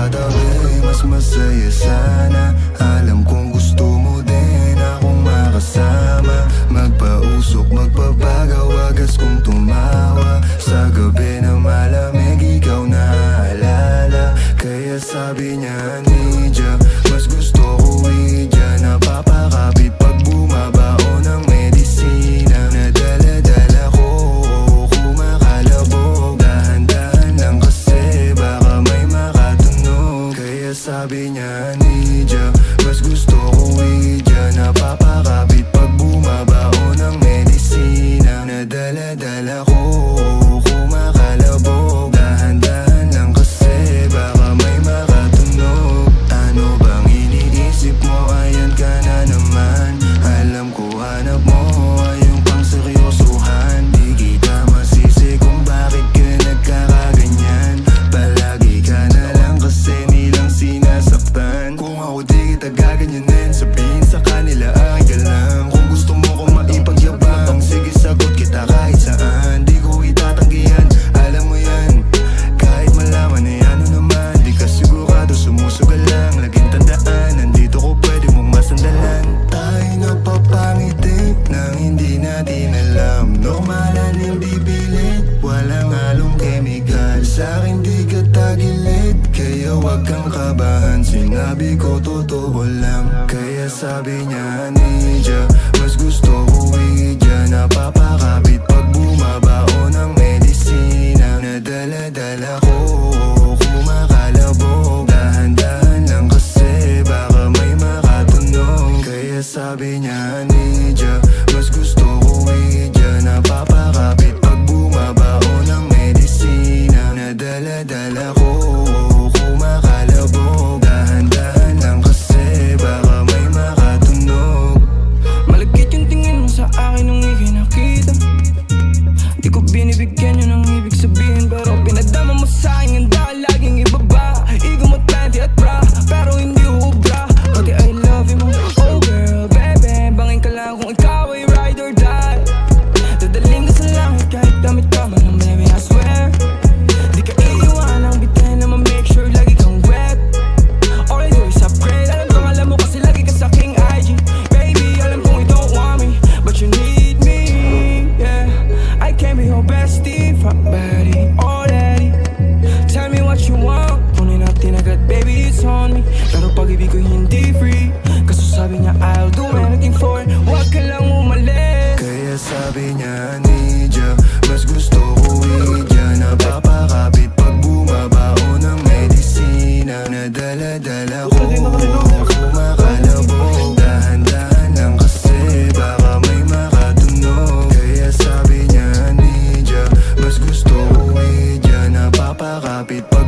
katabi, mas masaya sana. Alam kong gusto mo din akong makasama. Magpausok, magpabagaw, wagas kong tumawa. Sa gabi na malamig, ikaw naaalala. Kaya sabi niya, Nidya, mas gusto ko Widya. Napapakapit pag bumabao ng medisina. Nadala-dala ko, kumakalabog. Dahan-dahan lang kasi baka may makatunog. Kaya sabi niya, Nidya, mas gusto ko Widya. Napapakapit pag bumabao ng medisina. Nadala-dala ko, kumakalabog. Dahan-dahan lang kasi baka may makatunog. Ano bang iniisip mo? Ayan ka na naman. Alam ko hanap mo ay yung pang seryosohan. Di kita masisi kung bakit ka nagkakaganyan. Palagi ka na lang kasi nilang sinasaktan. Kung ako di kita gaganyanin, sabihin sa kanila ay ka lang. Kung gusto mo kong maipagyabang, sige sagot kita kahit saan. Di ko itatanggihan, alam mo yan. Kahit malaman ay ano naman, di ka sigurado, sumusugal lang. Laging tandaan, nandito ko pwede mong masandalan. Tayo napapangiti nang hindi natin alam. Normalan, hindi pilit, walang halong chemical. Sa'kin di ka tagilid, kaya wag kang kabahan. Sinabi ko totoo lang. Kaya sabi niya, Nidya, mas gusto ko Widya. Napapakapit pag bumabao ng medisina. Nadala-dala ko, kumakalabog. Dahan-dahan lang kasi baka may makatunog. Kaya sabi niya, Nidya, mas gusto ko Widya. Napapakapit pag bumabao ng medisina. Nadala-dala ko, kumakalabog. Dahan-dahan lang kasi baka may makatunog. Malagkit yung tingin mo sa akin nung ika'y nakita. Di ko binibigyan yun ang ibig sabihin, pero pinadama mo sa'kin. Handa ka laging ibaba. Ego mo 20 at bra, pero hindi ubra. Pati I love you mo, oh girl, baby. Bangin ka lang kung ikaw ay ride or die. Dadaling ka sa langit kahit damit ka man ng baby, I swear. Di ka iiwan ang bitin na ma-make sure lagi kang wet. All I do is upgrade. Alam mo kasi lagi ka sa king IG. Baby, alam kong you don't want me, but you need me, yeah. I can be your bestie, fuck buddy, already. Tell me what you want, kunin natin agad, baby, it's on me. Pero pag-ibig ko hindi free, kaso sabi niya I'll do anything for it. Huwag ka lang umalis. Kaya sabi niya, Nidya, mas gusto ko Widya. Napapakapit pag bumabao ng medisina. Nadala-dala ko, kumakalabog. Dahan-dahan lang kasi baka may makatunog. Kaya sabi niya, Nidya, mas gusto ko Widya. Napapakapit pag